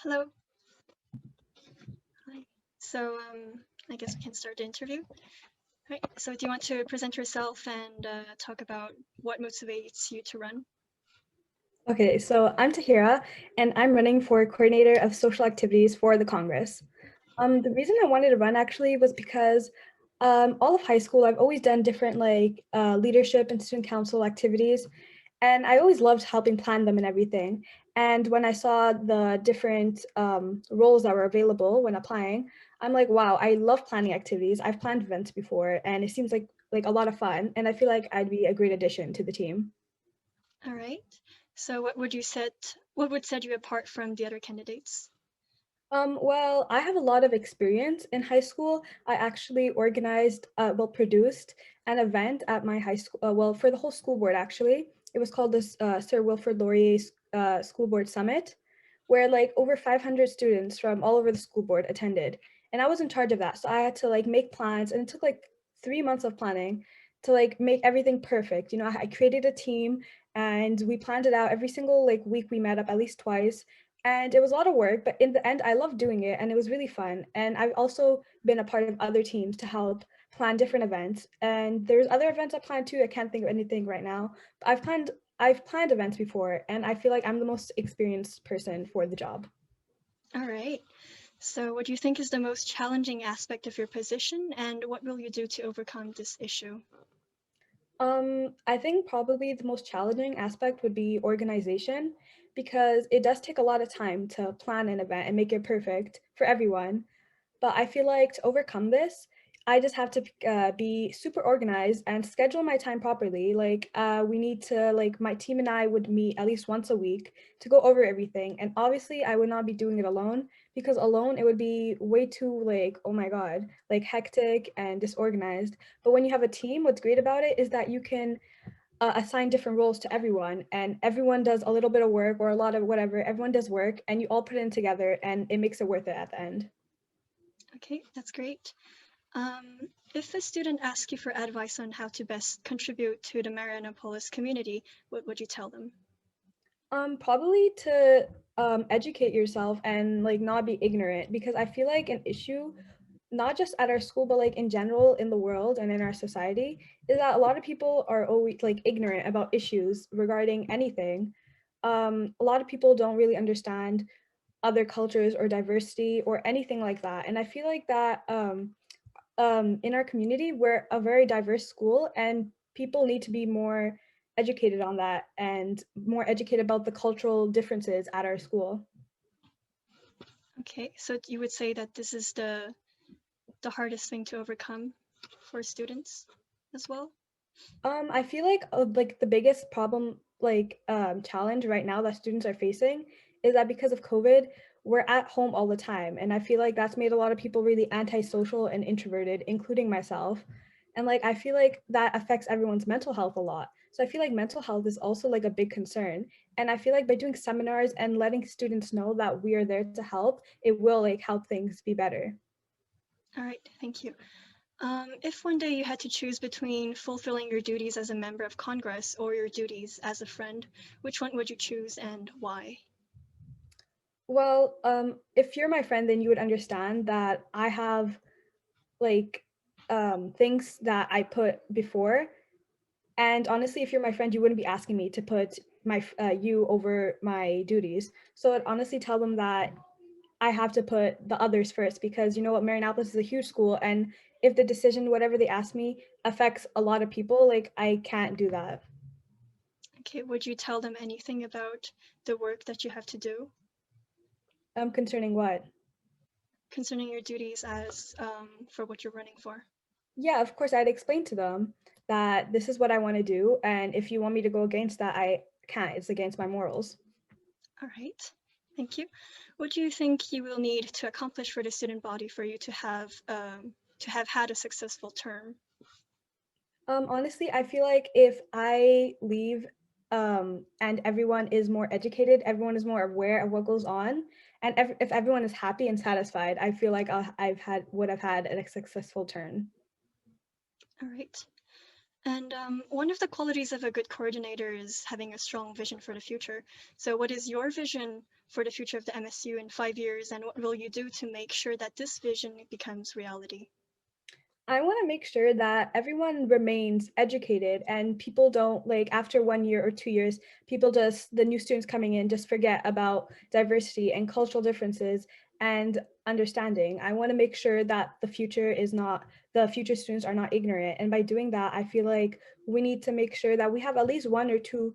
Hello. Hi. So I guess we can start the interview. Right. So do you want to present yourself and talk about what motivates you to run? Okay, so I'm Tahira, and I'm running for Coordinator of Social Activities for the Congress. The reason I wanted to run actually was because all of high school, I've always done different leadership and student council activities, and I always loved helping plan them and everything. And when I saw the different roles that were available when applying, I'm like, wow, I love planning activities. I've planned events before, and it seems like a lot of fun, and I feel like I'd be a great addition to the team. All right. So what would set you apart from the other candidates? Well, I have a lot of experience in high school. I actually produced an event at my high school, for the whole school board, actually. It was called this Sir Wilfrid Laurier's School Board Summit, where like over 500 students from all over the school board attended. And I was in charge of that. So I had to like make plans, and it took like 3 months of planning to like make everything perfect. You know, I created a team and we planned it out every single like week. We met up at least twice, and it was a lot of work, but in the end I loved doing it and it was really fun. And I've also been a part of other teams to help plan different events, and there's other events I planned too. I can't think of anything right now, but I've planned events before, and I feel like I'm the most experienced person for the job. All right. So what do you think is the most challenging aspect of your position, and what will you do to overcome this issue? I think probably the most challenging aspect would be organization, because it does take a lot of time to plan an event and make it perfect for everyone. But I feel like to overcome this, I just have to be super organized and schedule my time properly. We need to, like, my team and I would meet at least once a week to go over everything. And obviously, I would not be doing it alone, because alone it would be way too, like, oh my God, like hectic and disorganized. But when you have a team, what's great about it is that you can assign different roles to everyone, and everyone does a little bit of work or a lot of whatever. Everyone does work, and you all put it in together, and it makes it worth it at the end. Okay, that's great. Um, if a student asks you for advice on how to best contribute to the Marianopolis community, what would you tell them? Probably to educate yourself and like not be ignorant, because I feel like an issue, not just at our school, but like in general in the world and in our society, is that a lot of people are always like ignorant about issues regarding anything. A lot of people don't really understand other cultures or diversity or anything like that. And I feel like that in our community, we're a very diverse school, and people need to be more educated on that and more educated about the cultural differences at our school. Okay, so you would say that this is the hardest thing to overcome for students as well? I feel like the biggest problem, challenge right now that students are facing, is that because of COVID, we're at home all the time, and I feel like that's made a lot of people really antisocial and introverted, including myself. And like I feel like that affects everyone's mental health a lot. So I feel like mental health is also like a big concern. And I feel like by doing seminars and letting students know that we are there to help, it will like help things be better. All right, thank you. If one day you had to choose between fulfilling your duties as a member of Congress or your duties as a friend, which one would you choose and why? Well, if you're my friend, then you would understand that I have like things that I put before. And honestly, if you're my friend, you wouldn't be asking me to put you over my duties. So I'd honestly tell them that I have to put the others first, because you know what, Marianopolis is a huge school, and if the decision, whatever they ask me, affects a lot of people, like I can't do that. Okay, would you tell them anything about the work that you have to do Concerning what? concerning your duties as for what you're running for? Yeah, of course, I'd explain to them that this is what I want to do, and if you want me to go against that, I can't. It's against my morals. All right, thank you. What do you think you will need to accomplish for the student body for you to have had a successful term? Honestly, I feel like if I leave, and everyone is more educated, everyone is more aware of what goes on, and if everyone is happy and satisfied, I feel like would have had a successful turn. All right. And one of the qualities of a good coordinator is having a strong vision for the future. So, what is your vision for the future of the MSU in 5 years, and what will you do to make sure that this vision becomes reality? I want to make sure that everyone remains educated and people don't, like, after 1 year or 2 years, people just, the new students coming in, just forget about diversity and cultural differences and understanding. I want to make sure that the future students are not ignorant. And by doing that, I feel like we need to make sure that we have at least 1 or 2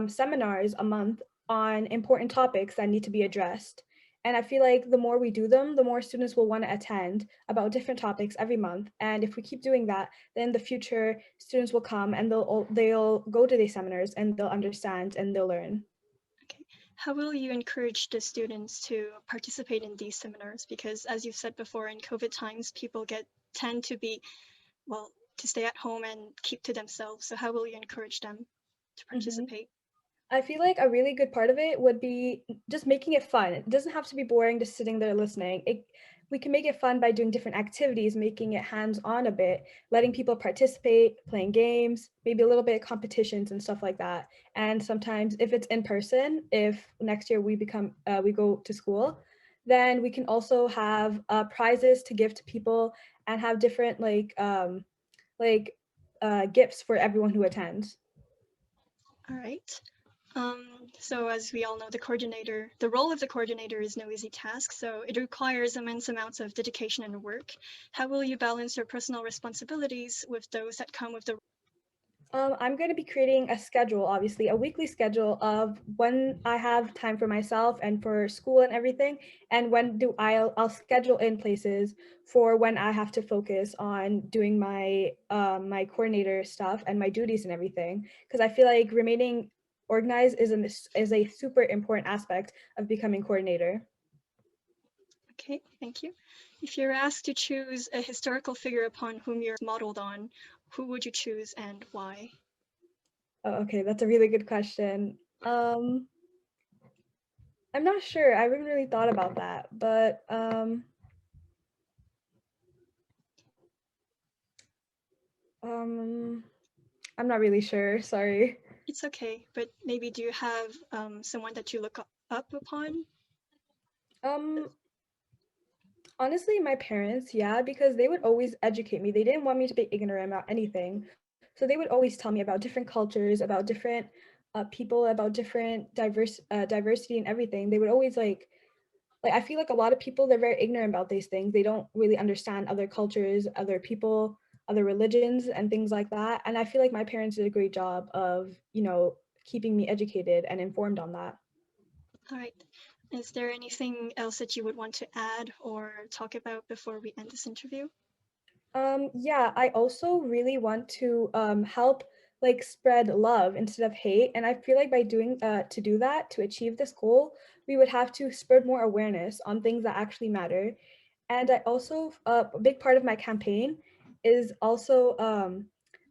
seminars a month on important topics that need to be addressed. And I feel like the more we do them, the more students will want to attend about different topics every month. And if we keep doing that, then the future students will come and they'll go to these seminars and they'll understand and they'll learn. Okay. How will you encourage the students to participate in these seminars? Because as you've said before, in COVID times, people tend to be, well, to stay at home and keep to themselves. So how will you encourage them to Mhm. participate? I feel like a really good part of it would be just making it fun. It doesn't have to be boring just sitting there listening. We can make it fun by doing different activities, making it hands-on a bit, letting people participate, playing games, maybe a little bit of competitions and stuff like that. And sometimes if it's in person, if next year we go to school, then we can also have prizes to give to people and have different like gifts for everyone who attends. All right. So as we all know, the role of the coordinator is no easy task, so it requires immense amounts of dedication and work. How will you balance your personal responsibilities with those that come with the I'm going to be creating a schedule, obviously, a weekly schedule of when I have time for myself and for school and everything, and when do I'll schedule in places for when I have to focus on doing my coordinator stuff and my duties and everything. Because I feel like remaining organized is a super important aspect of becoming coordinator. Okay, thank you. If you're asked to choose a historical figure upon whom you're modeled on, who would you choose and why? Oh, okay, that's a really good question. I'm not sure. I haven't really thought about that, but Um, I'm not really sure. Sorry. It's okay, but maybe do you have someone that you look up upon? Um, Honestly, my parents, yeah, because they would always educate me. They didn't want me to be ignorant about anything. So they would always tell me about different cultures, about different people, about different diversity and everything. They would always like I feel like a lot of people they're very ignorant about these things. They don't really understand other cultures, other people, other religions and things like that. And I feel like my parents did a great job of, keeping me educated and informed on that. All right. Is there anything else that you would want to add or talk about before we end this interview? Yeah, I also really want to help like spread love instead of hate. And I feel like by doing to do that, to achieve this goal, we would have to spread more awareness on things that actually matter. And I also a big part of my campaign is also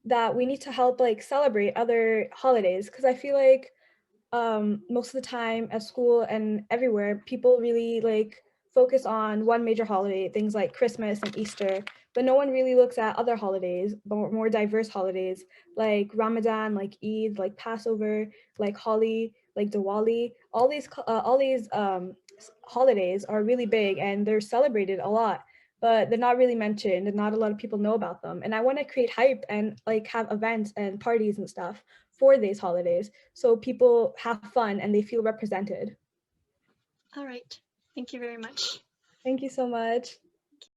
that we need to help like celebrate other holidays because I feel like most of the time at school and everywhere, people really like focus on one major holiday, things like Christmas and Easter, but no one really looks at other holidays, more diverse holidays like Ramadan, like Eid, like Passover, like Holi, like Diwali. All these holidays are really big and they're celebrated a lot, but they're not really mentioned and not a lot of people know about them. And I want to create hype and like have events and parties and stuff for these holidays so people have fun and they feel represented. All right. Thank you very much. Thank you so much.